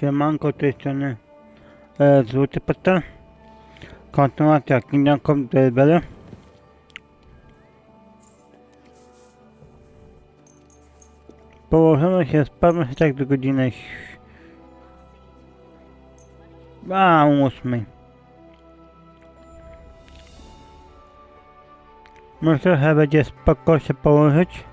Siemanko, tej strony złoty portal. Kontynuacja Kingdom Deliverance. Położymy się spać tak do godziny 8. Może trochę będzie spoko się położyć.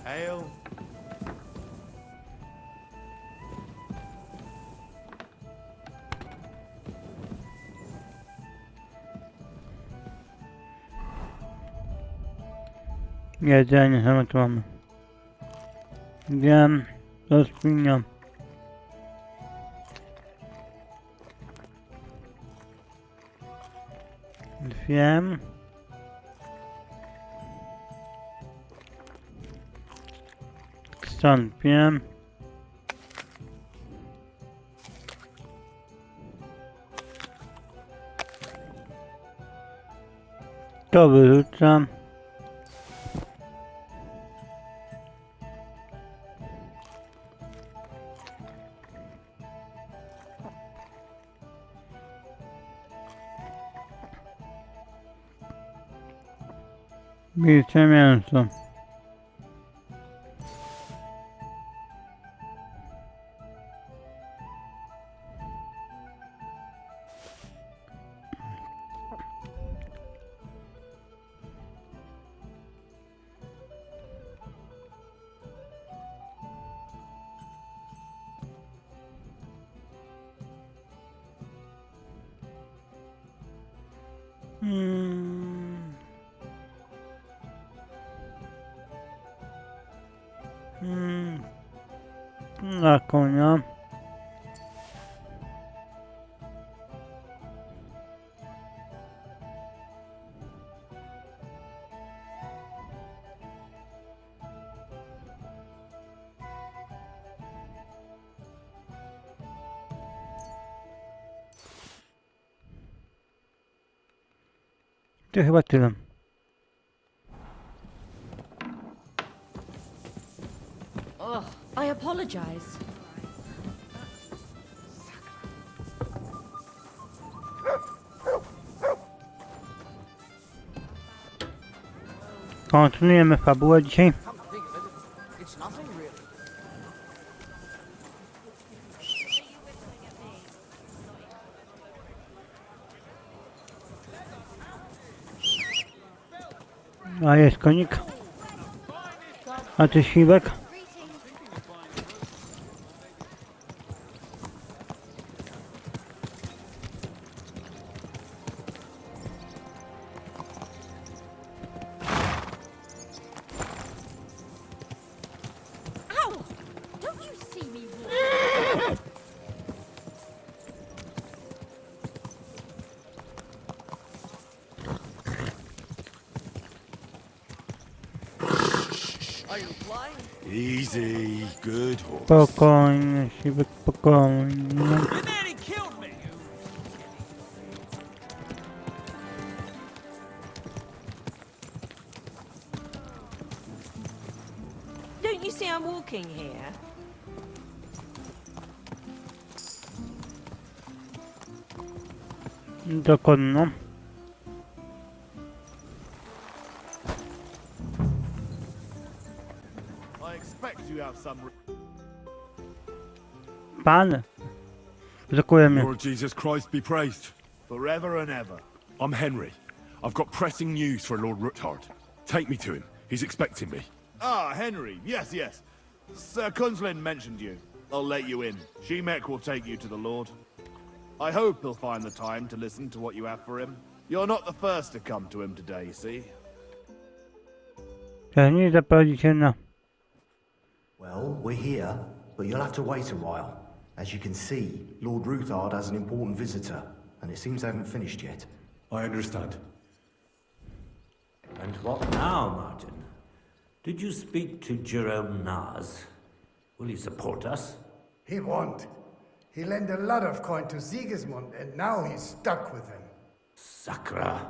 Ale. Jedzenie, co my tu mamy? Wiem, to świnia. Wiem. Stąd wiem. To wyrzucam. Bijcie mięso. Na konia. To chyba tyle. Oh, I apologize. Kontynuujemy fabułę dzisiaj. It's nothing really. A jest konik. A ty siwek. Ow! Don't you see me walk? Are you flying? Easy, good horse. Spokojnie, siwek, spokojnie. The man he killed me. Don't you see I'm walking here? Dokładnie. I expect you have some. Pan. Zakujemy. Lord Jesus Christ be praised. Forever and ever. I'm Henry. I've got pressing news for Lord Ruthard. Take me to him. He's expecting me. Ah, Henry. Yes, yes. Sir Kunslin mentioned you. I'll let you in. Shemek will take you to the Lord. I hope he'll find the time to listen to what you have for him. You're not the first to come to him today, see? Teraz nie zaprowadzi się na Well, we're here, but you'll have to wait a while. As you can see, Lord Ruthard has an important visitor, and it seems they haven't finished yet. I understand. And what now, Martin? Did you speak to Jerome Naz? Will he support us? He won't. He lent a lot of coin to Sigismund, and now he's stuck with him. Sakra.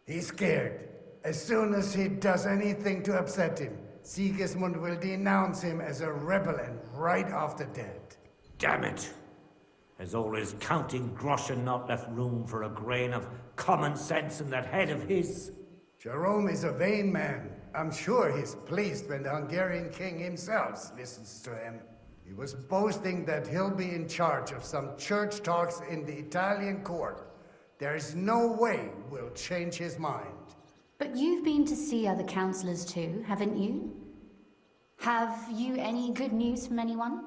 He's scared. As soon as he does anything to upset him, Sigismund will denounce him as a rebel and right off the dead. Damn it! Has always counting groschen not left room for a grain of common sense in that head of his? Jerome is a vain man. I'm sure he's pleased when the Hungarian king himself listens to him. He was boasting that he'll be in charge of some church talks in the Italian court. There is no way we'll change his mind. But you've been to see other councillors too, haven't you? Have you any good news from anyone?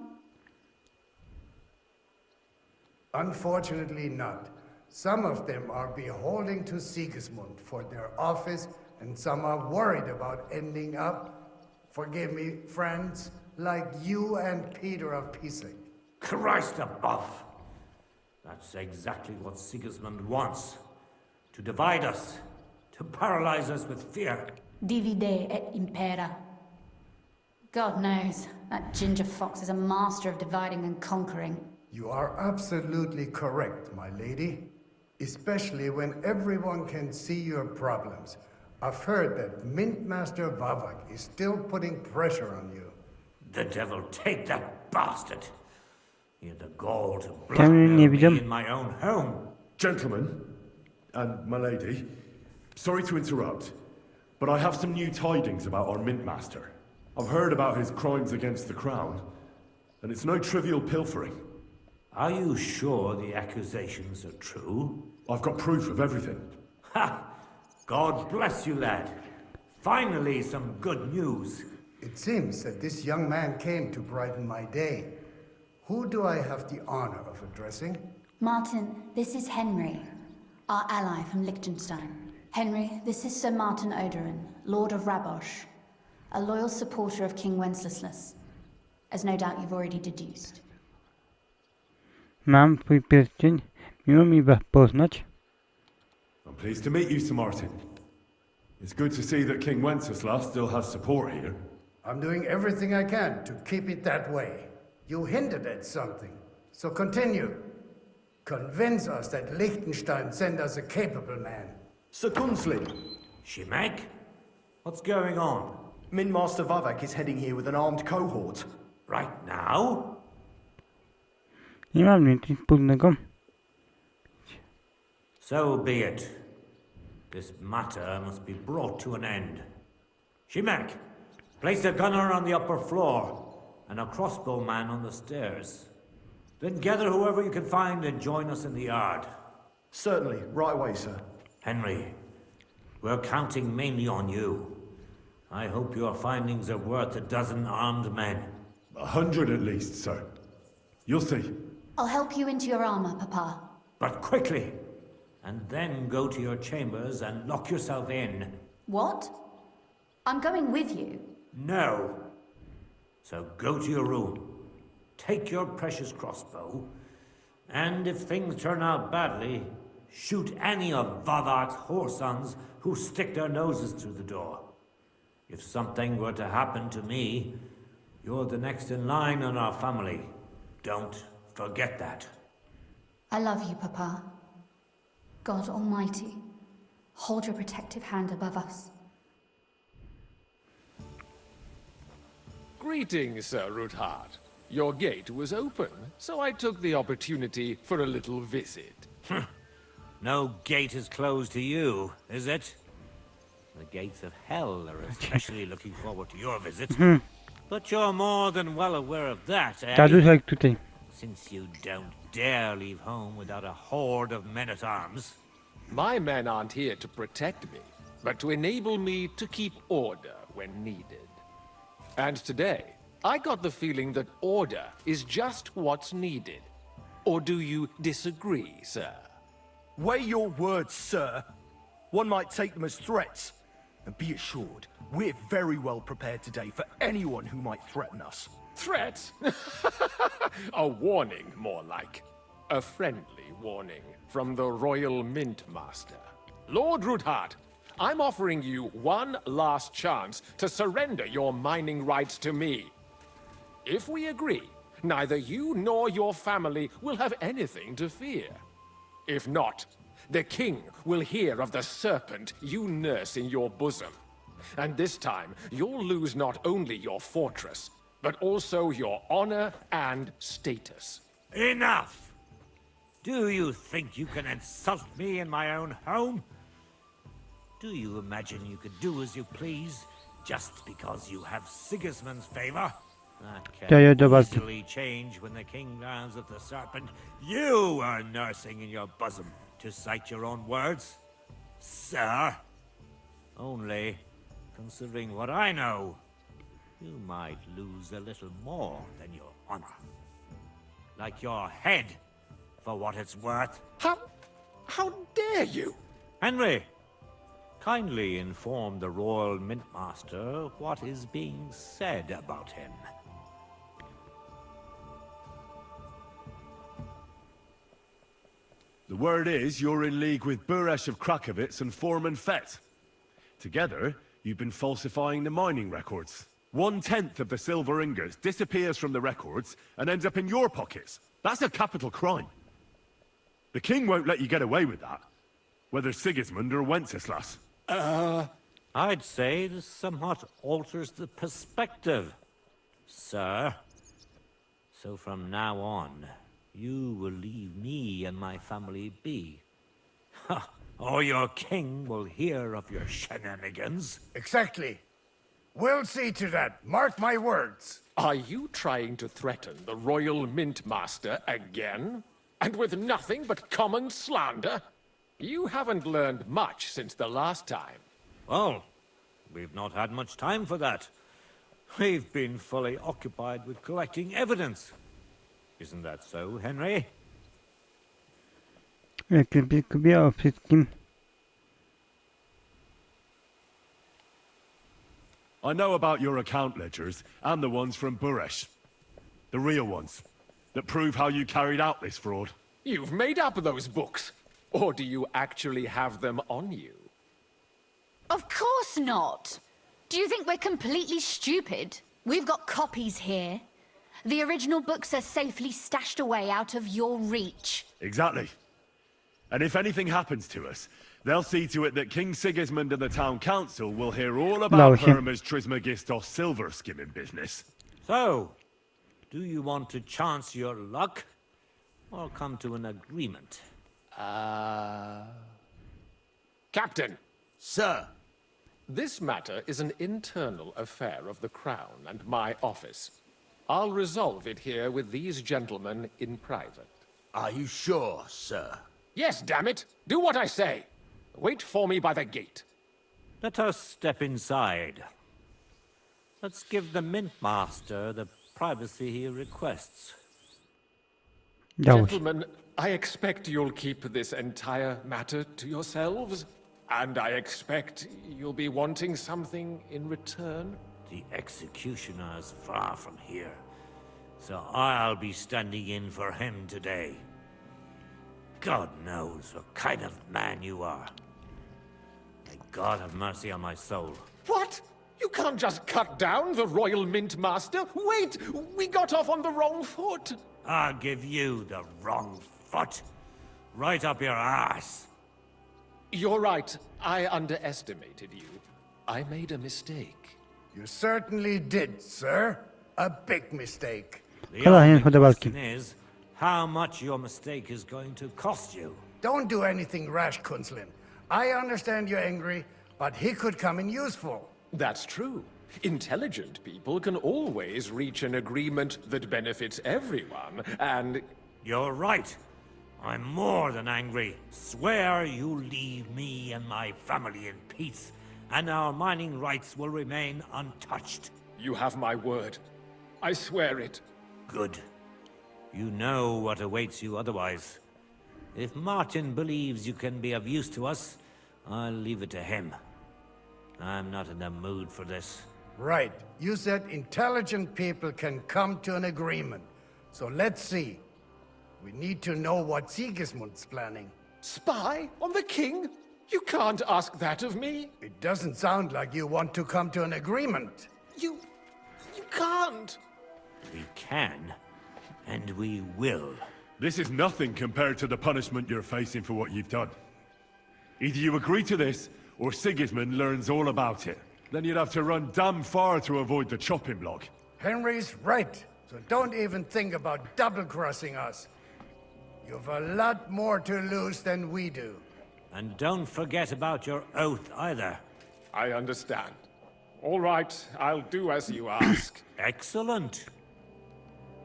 Unfortunately not. Some of them are beholden to Sigismund for their office, and some are worried about ending up, forgive me, friends, like you and Peter of Pisek. Christ above! That's exactly what Sigismund wants. To divide us. To paralyze us with fear. Divide et impera. God knows, that ginger fox is a master of dividing and conquering. You are absolutely correct, my lady. Especially when everyone can see your problems. I've heard that Mint Master Vavak is still putting pressure on you. The devil take that bastard! He had the gall to Can we blackmail me leave in my own home. Gentlemen, and my lady, sorry to interrupt, but I have some new tidings about our Mint Master. I've heard about his crimes against the crown, and it's no trivial pilfering. Are you sure the accusations are true? I've got proof of everything. Ha! God bless you, lad. Finally, some good news. It seems that this young man came to brighten my day. Who do I have the honor of addressing? Martin, this is Henry, our ally from Liechtenstein. Henry, this is Sir Martin Oderin, Lord of Rabosh, a loyal supporter of King Wenceslas, as no doubt you've already deduced. Mam twój pierścień. Miło mi was poznać. I'm pleased to meet you, Sir Martin. It's good to see that King Wenceslas still has support here. I'm doing everything I can to keep it that way. You hinted at something, so continue. Convince us that Liechtenstein sent us a capable man. Sir Kunslin, Shimek? What's going on? Mint Master Vavak is heading here with an armed cohort. Right now? Nie mam nic wspólnego. So be it. This matter must be brought to an end. Shimek, place a gunner on the upper floor and a crossbowman on the stairs. Then gather whoever you can find and join us in the yard. Certainly, right away, sir. Henry, we're counting mainly on you. I hope your findings are worth 12 armed men. 100 at least, sir. You'll see. I'll help you into your armor, Papa. But quickly! And then go to your chambers and lock yourself in. What? I'm going with you. No. So go to your room. Take your precious crossbow. And if things turn out badly, shoot any of Vavak's whoresons who stick their noses through the door. If something were to happen to me, you're the next in line in our family. Don't forget that. I love you, Papa. God Almighty, hold your protective hand above us. Greetings, Sir Ruthard. Your gate was open, so I took the opportunity for a little visit. No gate is closed to you, is it? The gates of hell are especially looking forward to your visit. But you're more than well aware of that, eh? Taduszek tutaj. Since you don't dare leave home without a horde of men-at-arms. My men aren't here to protect me, but to enable me to keep order when needed. And today, I got the feeling that order is just what's needed. Or do you disagree, sir? Weigh your words, sir. One might take them as threats. And be assured, we're very well prepared today for anyone who might threaten us. Threat? A warning, more like. A friendly warning from the Royal Mint Master. Lord Ruthard, I'm offering you one last chance to surrender your mining rights to me. If we agree, neither you nor your family will have anything to fear. If not, the king will hear of the serpent you nurse in your bosom. And this time, you'll lose not only your fortress, but also your honor and status. Enough! Do you think you can insult me in my own home? Do you imagine you could do as you please, just because you have Sigismund's favor? That Daję can do walki. easily change when the king learns of the serpent you are nursing in your bosom, to cite your own words. Sir, only, considering what I know, you might lose a little more than your honor. Like your head, for what it's worth. How dare you? Henry, kindly inform the Royal Mint Master what is being said about him. The word is you're in league with Buresh of Krakowitz and Foreman Fett. Together, you've been falsifying the mining records. 1/10 of the silver ingots disappears from the records and ends up in your pockets. That's a capital crime. The king won't let you get away with that, whether Sigismund or Wenceslas. I'd say this somewhat alters the perspective, sir. So from now on, you will leave me and my family be. Or your king will hear of your shenanigans. Exactly. We'll see to that. Mark my words. Are you trying to threaten the Royal Mint Master again? And with nothing but common slander? You haven't learned much since the last time. Well, we've not had much time for that. We've been fully occupied with collecting evidence. Isn't that so, Henry? Jak lubię o wszystkim. I know about your account ledgers and the ones from Buresh. The real ones, that prove how you carried out this fraud. You've made up those books. Or do you actually have them on you? Of course not! Do you think we're completely stupid? We've got copies here. The original books are safely stashed away out of your reach. Exactly. And if anything happens to us, they'll see to it that King Sigismund and the town council will hear all about Lausie. Herma's Trismegistos silver skimming business. So, do you want to chance your luck? Or come to an agreement? Captain, Sir, this matter is an internal affair of the Crown and my office. I'll resolve it here with these gentlemen in private. are you sure, sir? Yes, damn it! Do what I say! Wait for me by the gate. Let us step inside. Let's give the Mint Master the privacy he requests. Dało się. Gentlemen, I expect you'll keep this entire matter to yourselves. And I expect you'll be wanting something in return. The executioner is far from here, so I'll be standing in for him today. God knows what kind of man you are. May God have mercy on my soul. What? You can't just cut down the Royal Mint Master? Wait! We got off on the wrong foot! I'll give you the wrong foot. Right up your ass. You're right. I underestimated you. I made a mistake. You certainly did, sir. A big mistake. The Dobra, nie only wchodzę walki. question is how much your mistake is going to cost you. Don't do anything rash, Kunslin. I understand you're angry, but he could come in useful. That's true. Intelligent people can always reach an agreement that benefits everyone, and... You're right. I'm more than angry. Swear you leave me and my family in peace, and our mining rights will remain untouched. You have my word. I swear it. Good. You know what awaits you otherwise. If Martin believes you can be of use to us, I'll leave it to him. I'm not in the mood for this. Right. You said intelligent people can come to an agreement. So let's see. We need to know what Sigismund's planning. Spy on the king? You can't ask that of me. It doesn't sound like you want to come to an agreement. You can't. We can, and we will. This is nothing compared to the punishment you're facing for what you've done. Either you agree to this, or Sigismund learns all about it. Then you'd have to run damn far to avoid the chopping block. Henry's right. So don't even think about double-crossing us. You've a lot more to lose than we do. And don't forget about your oath either. I understand. All right, I'll do as you ask. Excellent.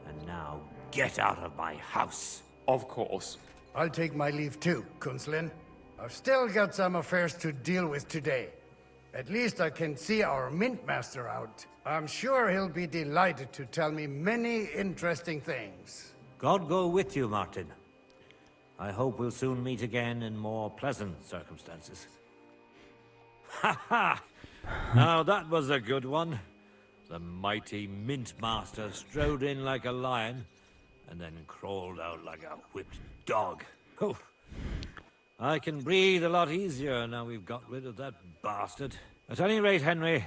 And now get out of my house. Of course. I'll take my leave too, Kunslin. I've still got some affairs to deal with today. At least I can see our mint master out. I'm sure he'll be delighted to tell me many interesting things. God go with you, Martin. I hope we'll soon meet again in more pleasant circumstances. Ha ha! Now that was a good one. The mighty mint master strode in like a lion, and then crawled out like a whipped dog. Oof. I can breathe a lot easier now we've got rid of that bastard. At any rate, Henry,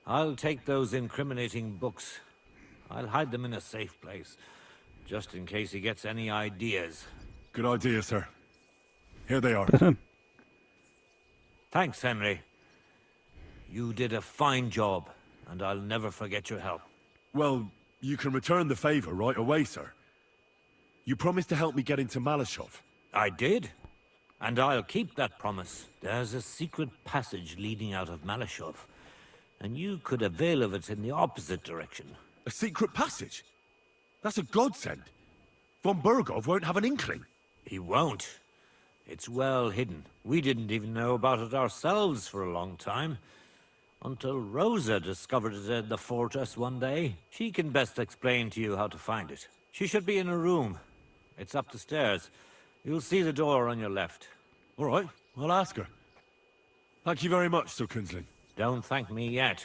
I'll take those incriminating books. I'll hide them in a safe place, just in case he gets any ideas. Good idea, sir. Here they are. Thanks, Henry. You did a fine job, and I'll never forget your help. Well, you can return the favor right away, sir. You promised to help me get into Malashov. I did. And I'll keep that promise. There's a secret passage leading out of Malashov, and you could avail of it in the opposite direction. A secret passage? That's a godsend. Von Burgov won't have an inkling. He won't. It's well hidden. We didn't even know about it ourselves for a long time. Until Rosa discovered it in the fortress one day. She can best explain to you how to find it. She should be in a room. It's up the stairs. You'll see the door on your left. All right, I'll ask her. Thank you very much, Sir Kunzling. Don't thank me yet.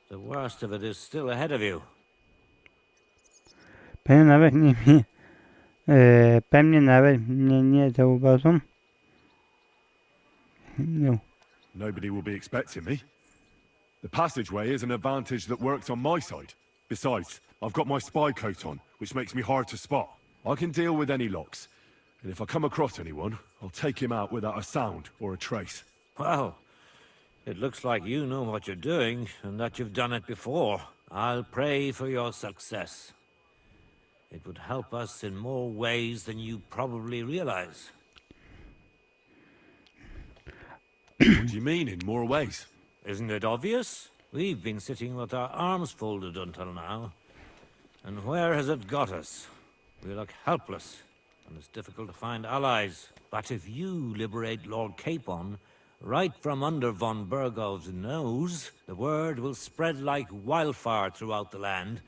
The worst of it is still ahead of you. Pewnie nawet mnie nie zauważą. No. Nobody will be expecting me. The passageway is an advantage that works on my side. Besides, I've got my spy coat on, which makes me hard to spot. I can deal with any locks. And if I come across anyone, I'll take him out without a sound or a trace. Well, it looks like you know what you're doing, and that you've done it before. I'll pray for your success. It would help us in more ways than you probably realize. What do you mean, in more ways? Isn't it obvious? We've been sitting with our arms folded until now. And where has it got us? We look helpless, and it's difficult to find allies. But if you liberate Lord Capon, right from under von Burgov's nose, the word will spread like wildfire throughout the land,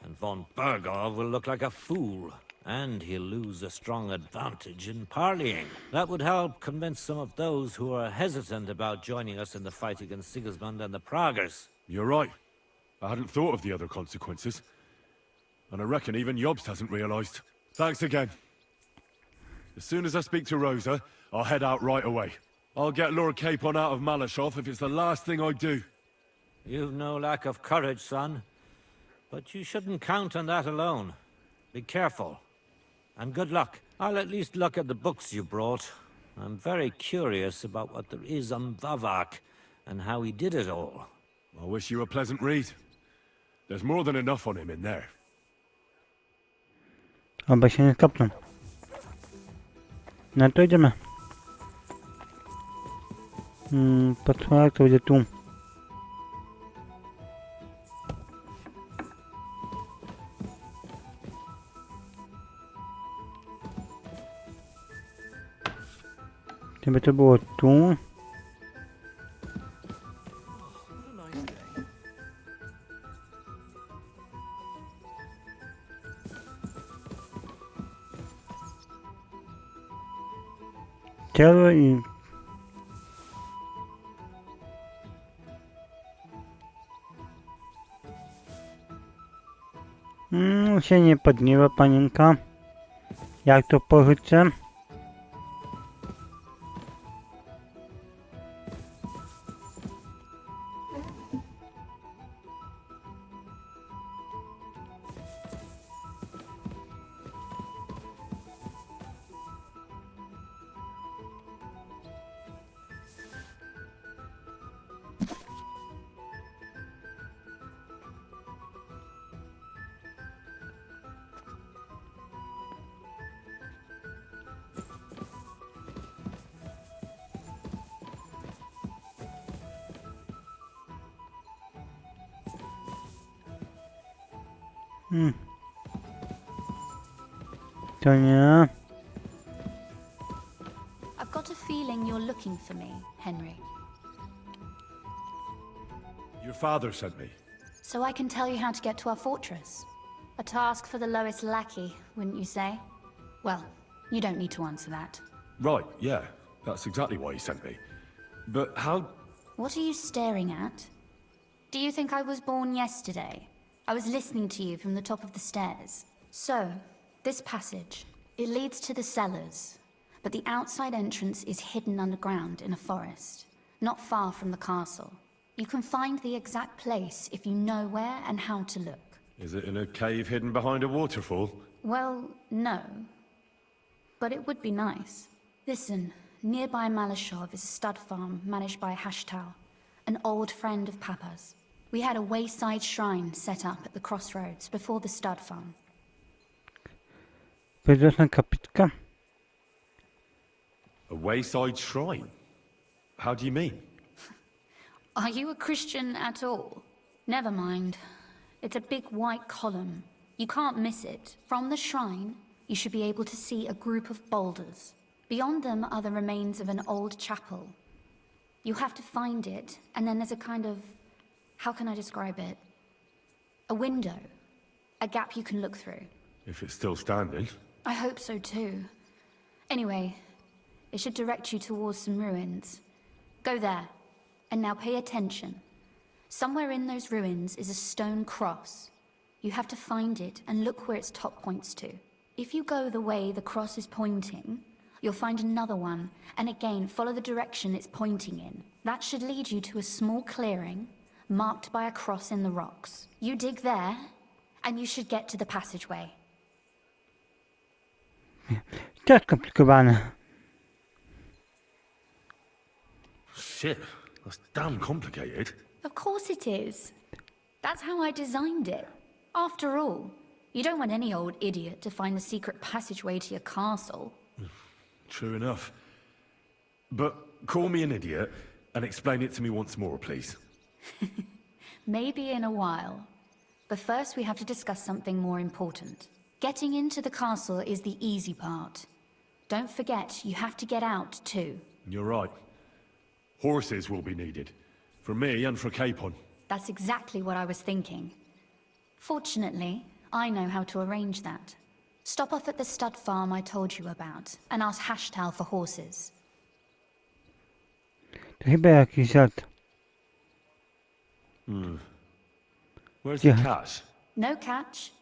and von Burgov will look like a fool, and he'll lose a strong advantage in parleying. That would help convince some of those who are hesitant about joining us in the fight against Sigismund and the Praguers. You're right. I hadn't thought of the other consequences. And I reckon even Jobst hasn't realized. Thanks again. As soon as I speak to Rosa, I'll head out right away. I'll get Lord Capon out of Malashov if it's the last thing I do. You've no lack of courage, son. But you shouldn't count on that alone. Be careful. And good luck. I'll at least look at the books you brought. I'm very curious about what there is on Vavak, and how he did it all. I wish you a pleasant read. There's more than enough on him in there. Oba się nie skapną. No to idziemy. Patrzę jak to będzie tu. Gdyby to było tu. Ciało i... się nie podniewa panienka. Jak to pożyczę? To nie. I've got a feeling you're looking for me, Henry. Your father sent me. So I can tell you how to get to our fortress. A task for the lowest lackey, wouldn't you say? Well, you don't need to answer that. Right, yeah. That's exactly why he sent me. But how... What are you staring at? Do you think I was born yesterday? I was listening to you from the top of the stairs. So, this passage, it leads to the cellars, but the outside entrance is hidden underground in a forest, not far from the castle. You can find the exact place if you know where and how to look. Is it in a cave hidden behind a waterfall? Well, no. But it would be nice. Listen, nearby Malashov is a stud farm managed by Hashtal, an old friend of Papa's. We had a wayside shrine set up at the crossroads before the stud farm. Widoczna kapliczka? A wayside shrine? How do you mean? Are you a Christian at all? Never mind. It's a big white column. You can't miss it. From the shrine, you should be able to see a group of boulders. Beyond them are the remains of an old chapel. You have to find it, and then there's a kind of... how can I describe it? A window. A gap you can look through. If it's still standing. I hope so too. Anyway, it should direct you towards some ruins. Go there. And now pay attention. Somewhere in those ruins is a stone cross. You have to find it and look where its top points to. If you go the way the cross is pointing, you'll find another one, and again follow the direction it's pointing in. That should lead you to a small clearing, marked by a cross in the rocks. You dig there, and you should get to the passageway. To skomplikowane. Shit, that's damn complicated. Of course it is. That's how I designed it. After all, you don't want any old idiot to find the secret passageway to your castle. True enough. But call me an idiot and explain it to me once more, please. Maybe in a while. But first we have to discuss something more important. Getting into the castle is the easy part. Don't forget, you have to get out too. You're right. Horses will be needed. For me and for Capon. That's exactly what I was thinking. Fortunately, I know how to arrange that. Stop off at the stud farm I told you about, and ask Hashtal for horses. To chyba jakiś żart. Where's the cash? No catch.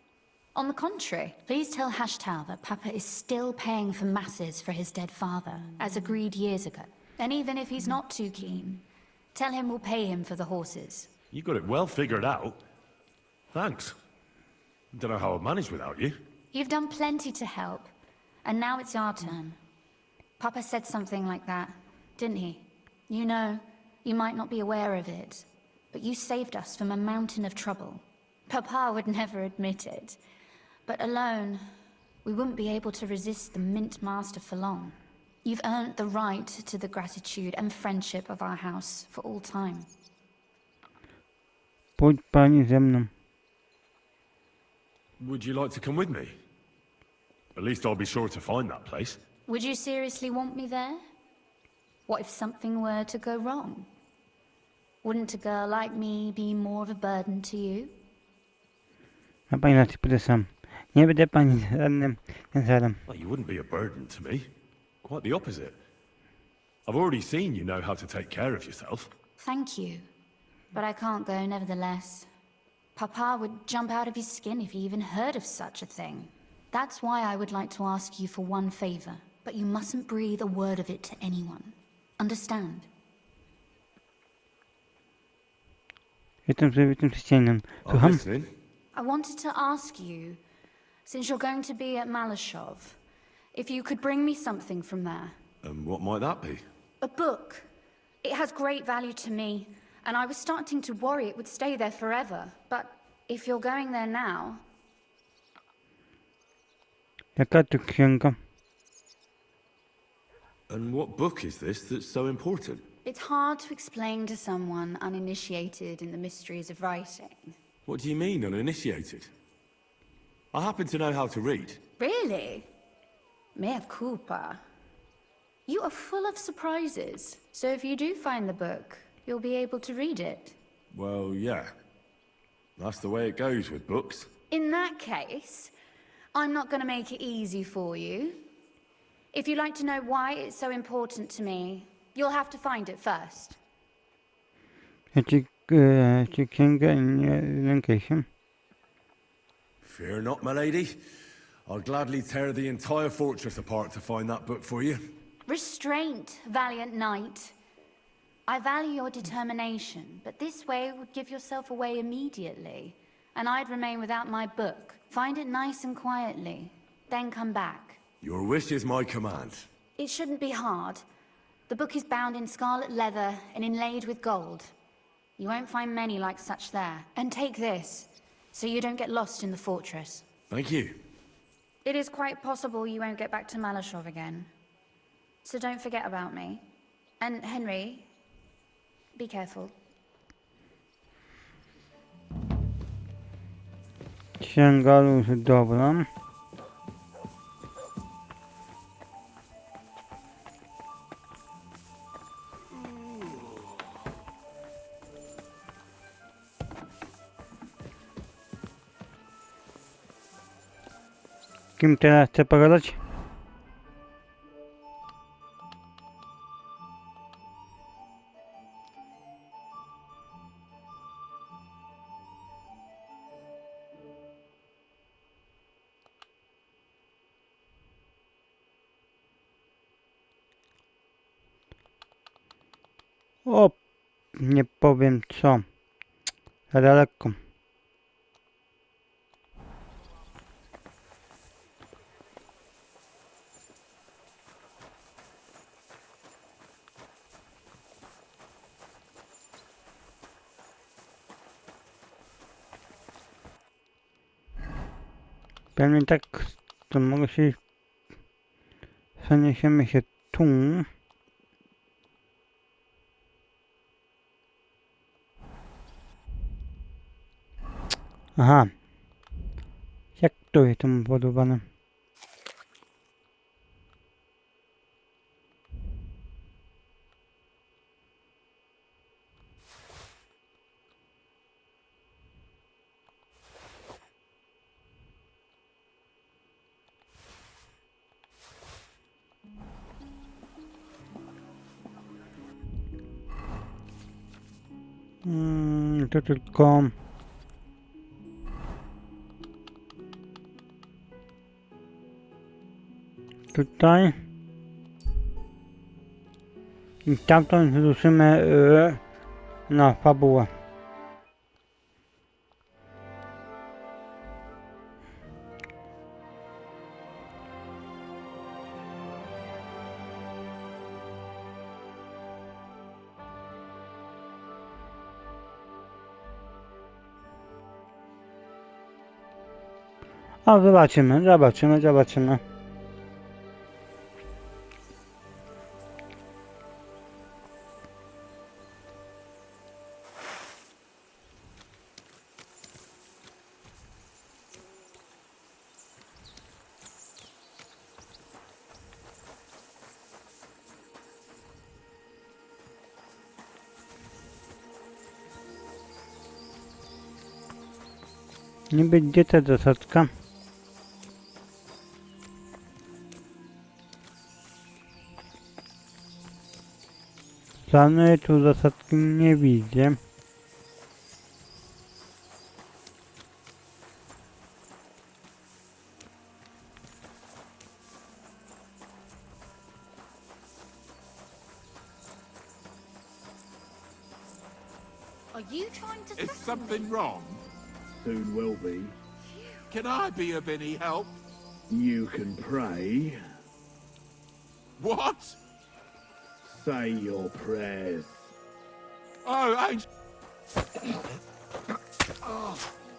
On the contrary, please tell Hashtal that Papa is still paying for masses for his dead father, as agreed years ago. And even if he's not too keen, tell him we'll pay him for the horses. You got it well figured out. Thanks. Don't know how I'd manage without you. You've done plenty to help, and now it's our turn. Papa said something like that, didn't he? You know, you might not be aware of it, but you saved us from a mountain of trouble. Papa would never admit it, but alone, we wouldn't be able to resist the Mint Master for long. You've earned the right to the gratitude and friendship of our house for all time. Pójdź pani ze mną. Would you like to come with me? At least I'll be sure to find that place. Would you seriously want me there? What if something were to go wrong? Wouldn't a girl like me be more of a burden to you? A pani raczej pójdę sam. Nie będę pani żadnym ciężarem. Well, you wouldn't be a burden to me. Quite the opposite. I've already seen you know how to take care of yourself. Thank you, but I can't go nevertheless. Papa would jump out of his skin if he even heard of such a thing. That's why I would like to ask you for one favor, but you mustn't breathe a word of it to anyone. Understand? Jestem chrześcijaninem. I'm Słucham? listening. I wanted to ask you, since you're going to be at Malashov, if you could bring me something from there. And what might that be? A book. It has great value to me, and I was starting to worry it would stay there forever. But if you're going there now... Jaka tu księga? And what book is this that's so important? It's hard to explain to someone uninitiated in the mysteries of writing. What do you mean, uninitiated? I happen to know how to read. Really? Mea culpa. You are full of surprises. So if you do find the book, you'll be able to read it. Well, yeah. That's the way it goes with books. In that case, I'm not going to make it easy for you. If you'd like to know why it's so important to me, you'll have to find it first. Ja ci księgę nie lękaj się. Fear not, my lady. I'll gladly tear the entire fortress apart to find that book for you. Restraint, valiant knight. I value your determination, but this way would give yourself away immediately, and I'd remain without my book. Find it nice and quietly, then come back. Your wish is my command. It shouldn't be hard. The book is bound in scarlet leather and inlaid with gold. You won't find many like such there. And take this, so you don't get lost in the fortress. Thank you. It is quite possible you won't get back to Malashov again. So don't forget about me. And Henry, be careful. Księga róży, dobra. Kim teraz chcę pogadać? O, nie powiem co. Daleko. Pewnie tak, to mogę się... Przeniesiemy się tu. Aha. Jak to jest tam budowane? To tylko... Tutaj. I tamtąd ruszymy na fabułę. A zobaczymy. Niby gdzie ta zasadzka? Żadnej tu zasadzki nie widzę. Are you trying to Is threaten something me? wrong? Soon will be. Can I be of any help? You can pray. What? Say your prayers. Oh, ain't... Oh,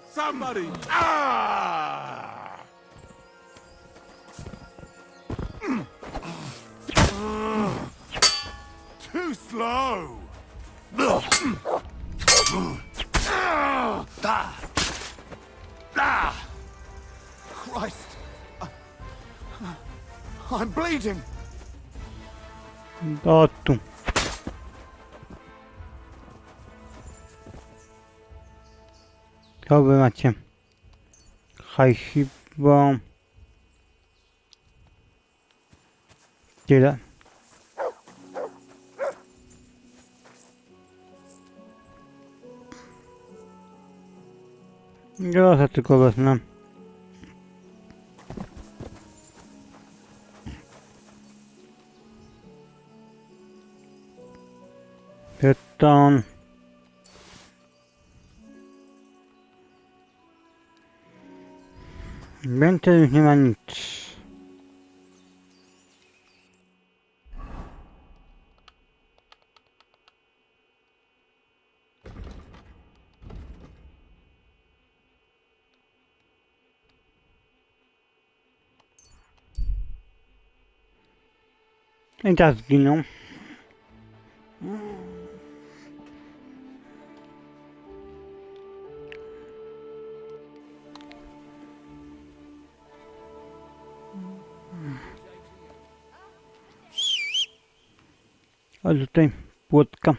somebody! Ah! Too slow! Christ! I'm bleeding! O tu. To wy macie hajsiwo. Tyle. Ja tylko wezmę. Beton. Więcej już nie ma nic. I teraz zginął. A tutaj płotka.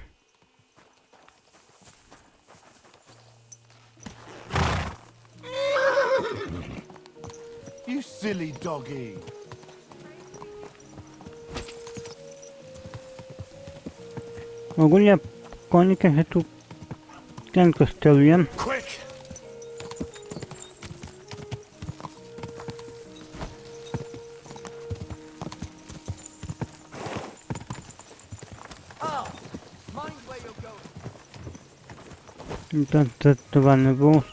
You silly doggy! Ogólnie konikiem się tu cienko steruje. Quick! Ten testowany wóz.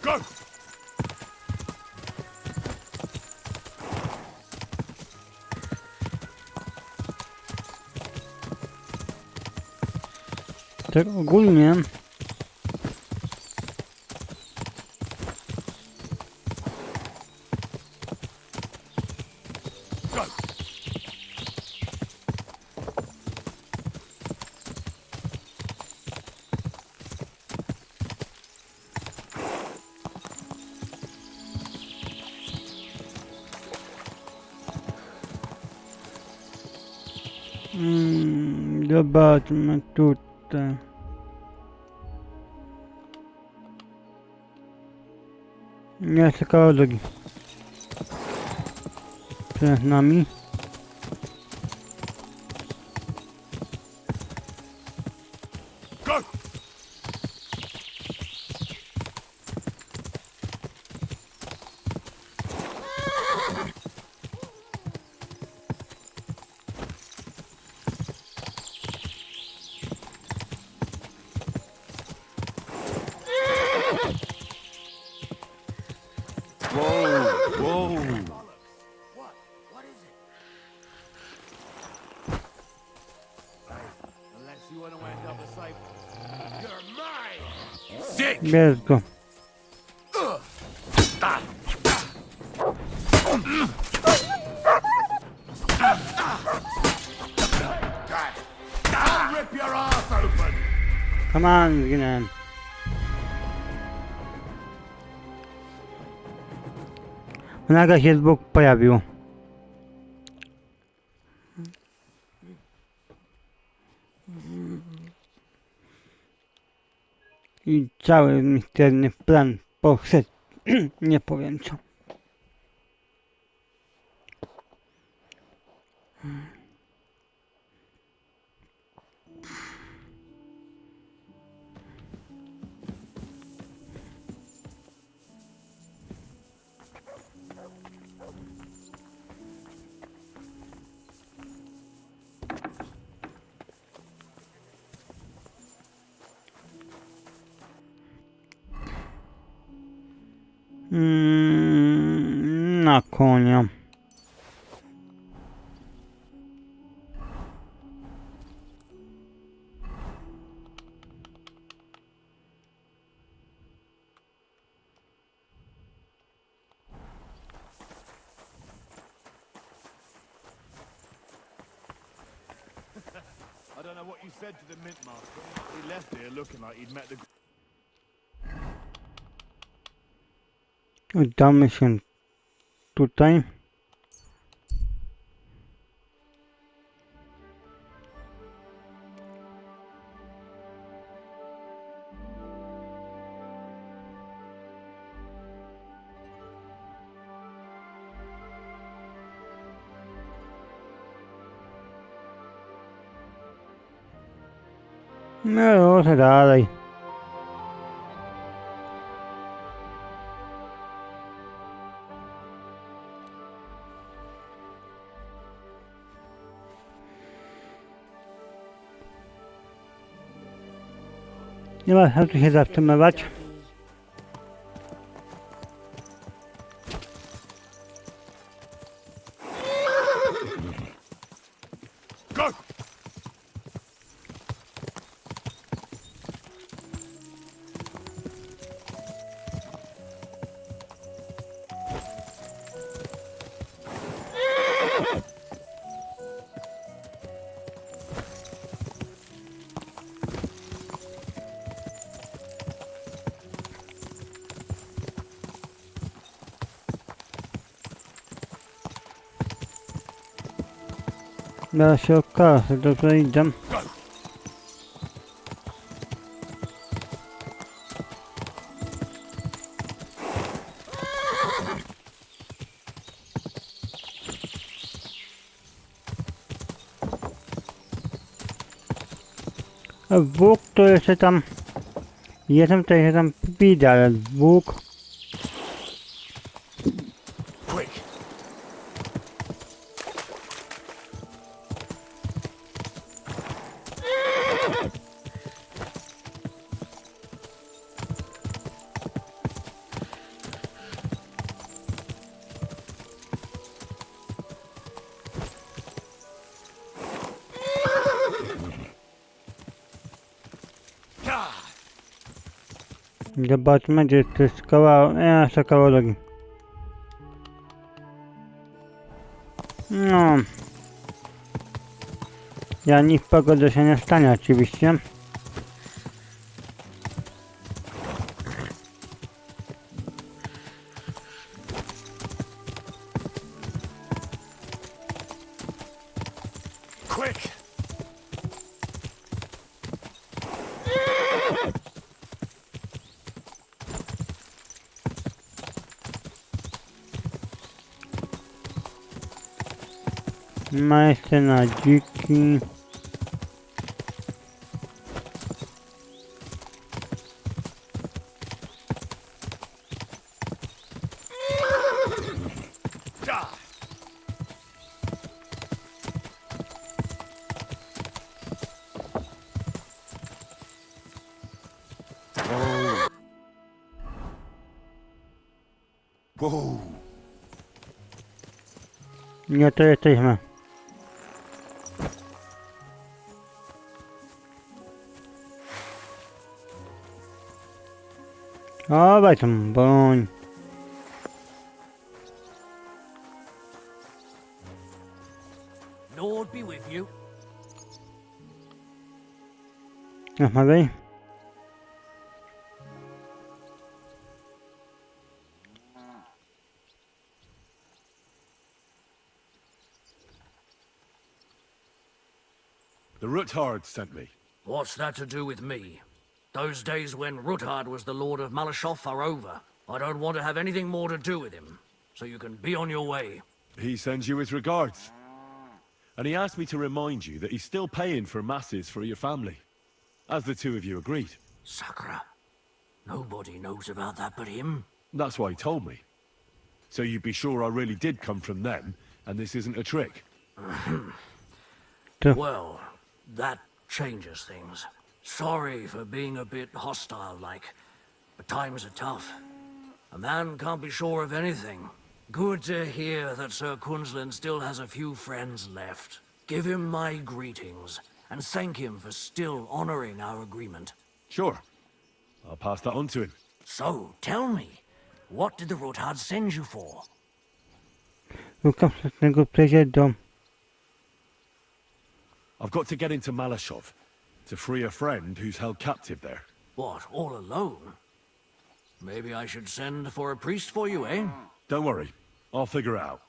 Go! Tak ogólnie Go! zobaczmy tutaj. Jest taka drogi. Przed nami. Go! Whoa! What is it? Unless you want to end up a safe. You're mine! Sick! Bierz go. I'll rip your ass open! Come on, zginąłem. Nagle się z boku pojawił. I cały misterny plan poszedł. Nie powiem co. Na konia. I don't know what you said to the mint master. He left here looking like he'd met the... Udamy się tutaj. No, ruszę dalej. Nie ma sensu się zatrzymywać. Go! Zaraz się okaże, dobrze idę. A Bóg to jeszcze tam... Jestem to jeszcze tam widzę, ale Bóg... Quick! Zobaczmy, gdzie to jest koło... jeszcze koło drogi. No... Ja nic pogody się nie stanie oczywiście. Quick! Majster na dziki. Whoa! Nie, to jesteśmy. O, weź tam broń. Lord be with you. Rozmawiaj. The Ruthard sent me. What's that to do with me? Those days when Ruthard was the Lord of Malashov are over. I don't want to have anything more to do with him. So you can be on your way. He sends you his regards. And he asked me to remind you that he's still paying for masses for your family. As the two of you agreed. Sakura. Nobody knows about that but him. That's why he told me. So you'd be sure I really did come from them, and this isn't a trick. Well, that changes things. Sorry for being a bit hostile-like, but times are tough. A man can't be sure of anything. Good to hear that Sir Quinlan still has a few friends left. Give him my greetings, and thank him for still honoring our agreement. Sure. I'll pass that on to him. So, tell me, what did the Ruthard send you for? Szukam sztucznego przejścia do... I've got to get into Malashov to free a friend who's held captive there. What, all alone? Maybe I should send for a priest for you, eh? Don't worry, I'll figure it out.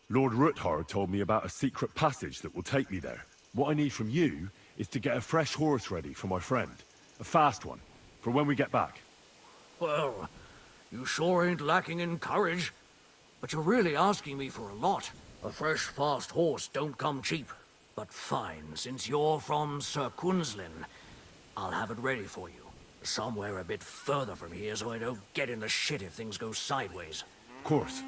Lord Ruthard told me about a secret passage that will take me there. What I need from you is to get a fresh horse ready for my friend. A fast one, for when we get back. Well, you sure ain't lacking in courage. But you're really asking me for a lot. A fresh, fast horse don't come cheap. But fine, since you're from Sir Quinlan, I'll have it ready for you. Somewhere a bit further from here so I don't get in the shit if things go sideways. Of course.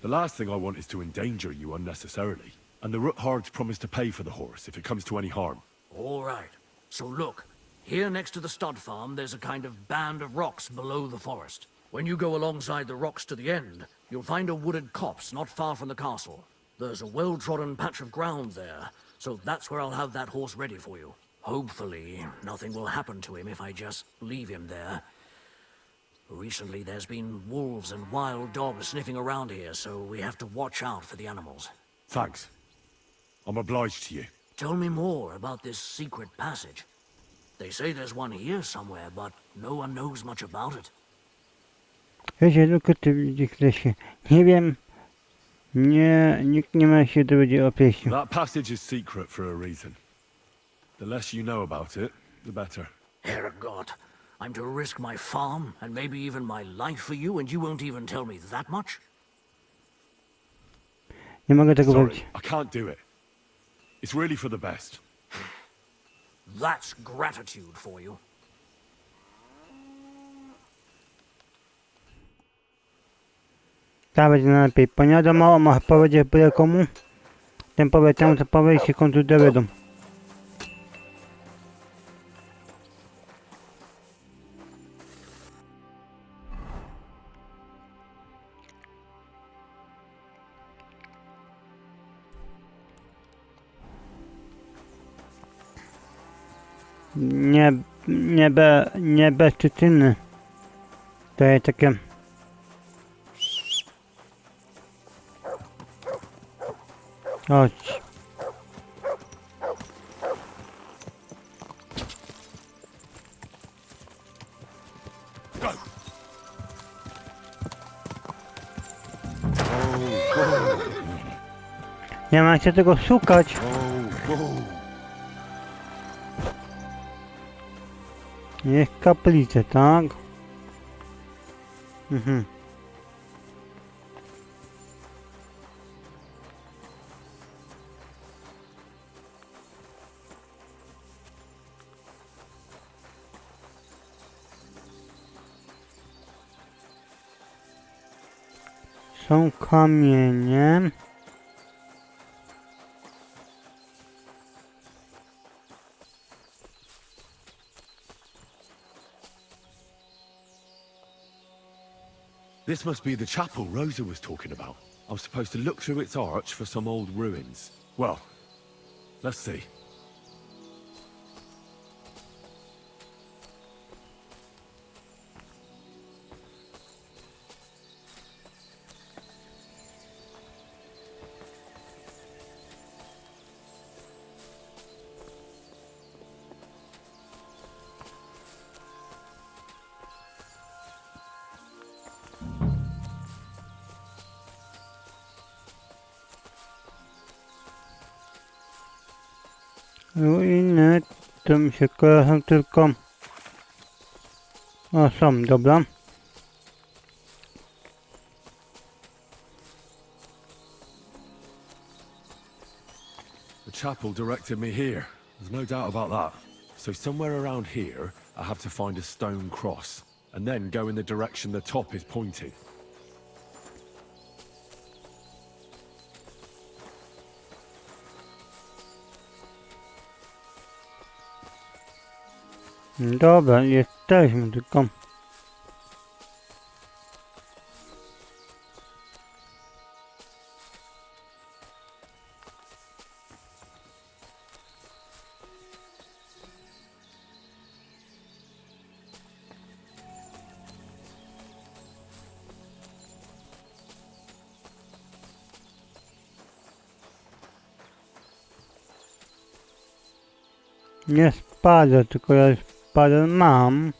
The last thing I want is to endanger you unnecessarily. And the Ruthards promised to pay for the horse if it comes to any harm. All right. So look, here next to the stud farm, there's a kind of band of rocks below the forest. When you go alongside the rocks to the end, you'll find a wooded copse not far from the castle. There's a well-trodden patch of ground there, so that's where I'll have that horse ready for you. Hopefully, nothing will happen to him if I just leave him there. Recently, there's been wolves and wild dogs sniffing around here, so we have to watch out for the animals. Thanks. I'm obliged to you. Tell me more about this secret passage. They say there's one here somewhere, but no one knows much about it. Wiecie, tylko ty widzisz w lesie. Nie wiem. Nikt nie ma się dowiedzieć o przejściu. That passage is secret for a reason. The less you know about it, the better. Herrgott, I'm to risk my farm and maybe even my life for you, and you won't even tell me that much? Nie mogę tego Sorry, powiedzieć. I can't do it. It's really for the best. That's gratitude for you. Ta będzie najlepiej. Ponieważ ma powiedzieć byle komu. Ten powie temu, co powie i się kończy dowiedzą. Nie bez przyczyny. To jest takie... Chodź. Nie ma się tego szukać. Jest kaplice, tak? Mhm. Są kamienie. This must be the chapel Rosa was talking about. I was supposed to look through its arch for some old ruins. Well, let's see. Ruiny, to mi się kojarzą tylko... O, są, dobra. The chapel directed me here. There's no doubt about that. So somewhere around here, I have to find a stone cross, and then go in the direction the top is pointing. Dobra, jesteśmy tylko... Nie spada, tylko ja spada mam.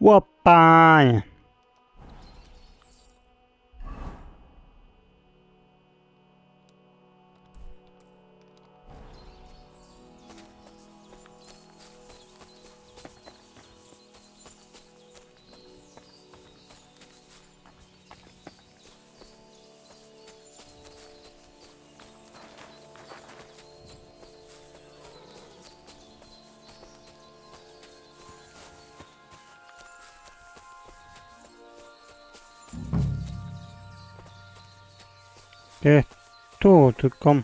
Łopanie. Jest tu, tylko...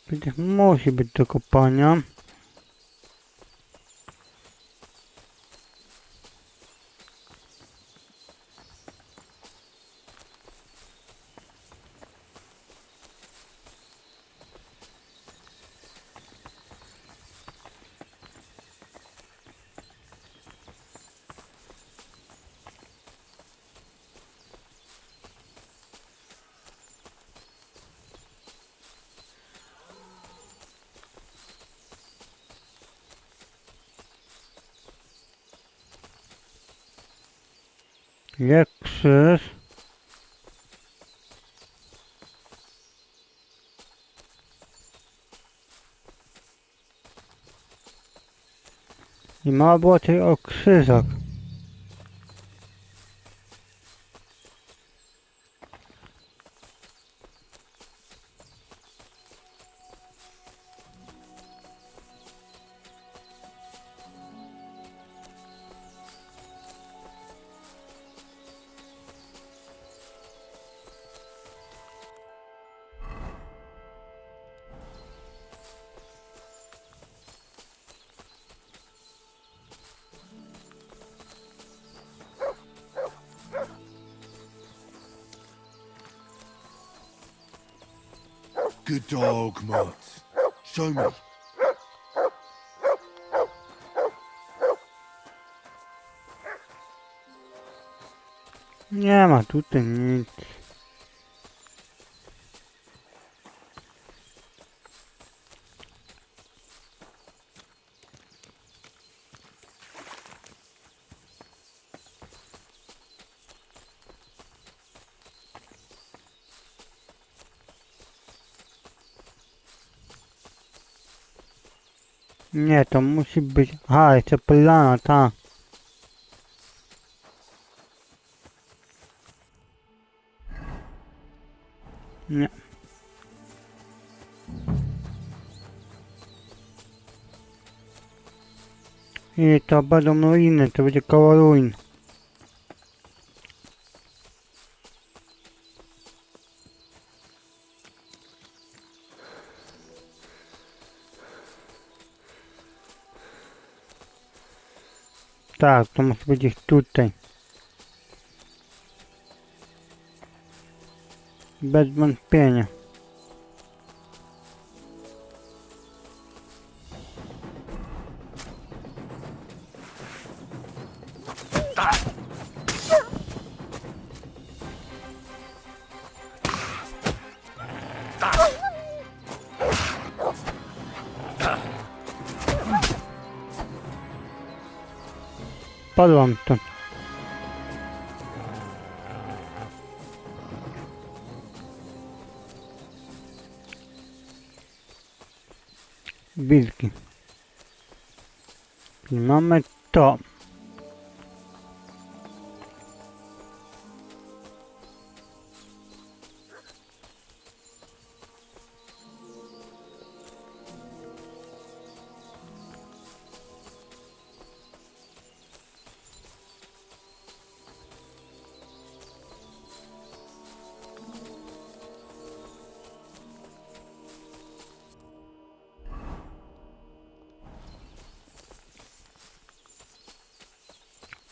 Przecież musi być do kopania. Jak krzyż. I mało było tej o krzyżach. Good dog, Mott. Show me. Nie ma tutaj nic. Nie, to musi być... Aha, jeszcze polana, ta. Nie. I to będą ruiny, to będzie koło ruin. Tak, to musi być gdzieś tutaj. Bez wątpienia. Padłam to. Wilki. I mamy to.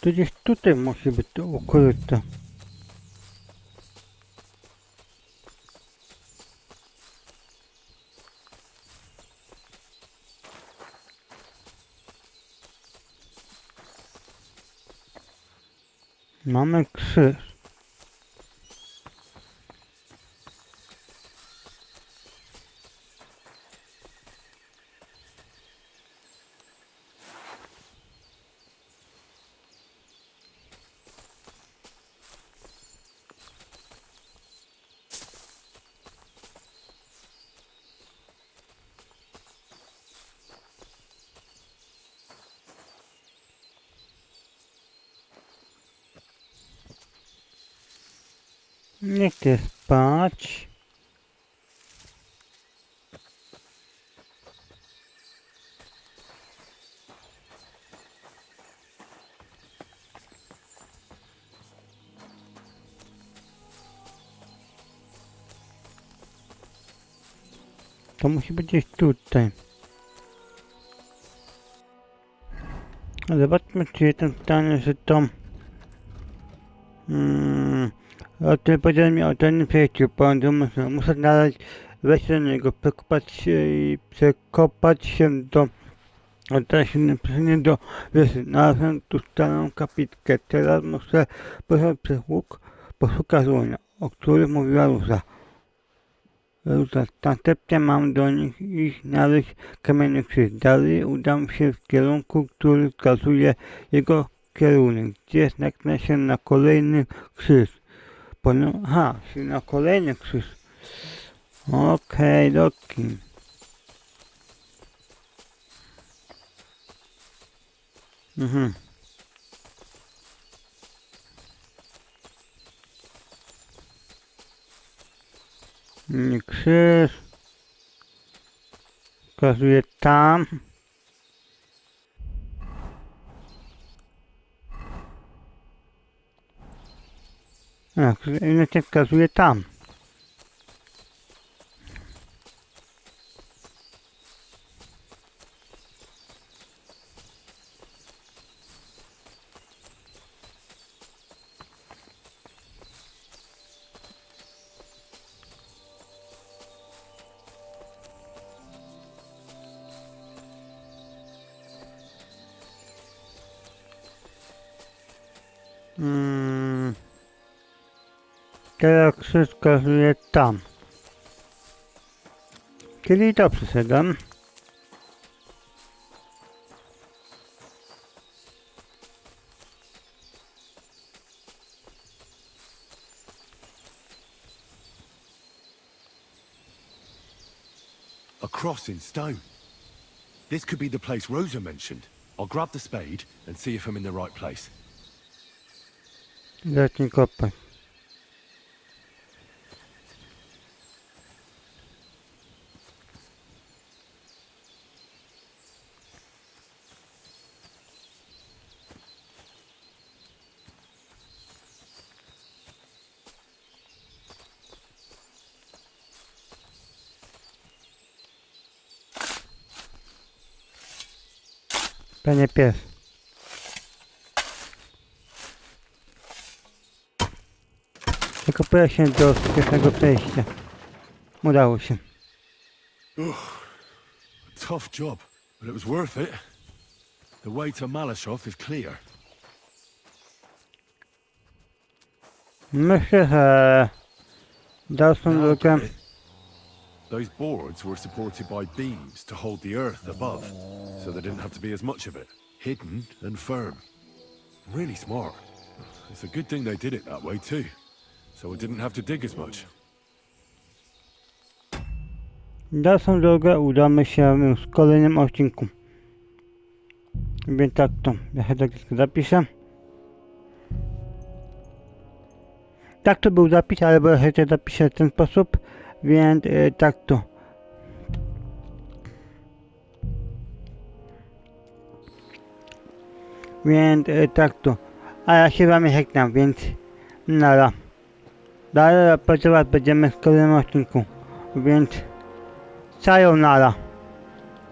To gdzieś tutaj musi być to ukryte. Mamy krzyż. Nie chcę spać. To musi być gdzieś tutaj. Zobaczmy, czy jestem w stanie, że to... O tym powiedział mi o tym przejściu, muszę znaleźć wejście do niego, przekopać się do do wieży. Znalazłem tu starą kapitkę. Teraz muszę poszedł przez łuk, poszukać łonia, o których mówiła Róża. Następnie mam do nich iść znaleźć kamienny krzyż. Dalej udam się w kierunku, który wskazuje jego kierunek, gdzie znajdę się na kolejny krzyż. Aha, czyli na kolejny krzyż. Okej, doki. Krzyż. Wskazuje tam. Inaczej wskazuje tam. Teraz krzyż wskazuje tam. Czyli to przyszedłem. A cross in stone. This could be the place Rosa mentioned. I'll grab the spade and see if I'm in the right place. Zacznij kopać. Panie pies. Wykopuję się do pierwszego przejścia. Udało się. Tough job, but it was worth it. The way to Malashov is clear. Myślę, że dalszą drogę... Those boards were supported by beams to hold the earth above, so there didn't have to be as much of it. Hidden and firm. Really smart. It's a good thing they did it that way too, so it didn't have to dig as much. Dalszą drogę udamy się w kolejnym odcinku. Więc tak to, ja się tak zapiszę. Tak to był zapis, ale bo ja się zapiszę w ten sposób, więc tak to. Więc tak to. A ja się wam żegnam, więc nara. Dalej pracować będziemy w kolejnym odcinku, więc sayonara.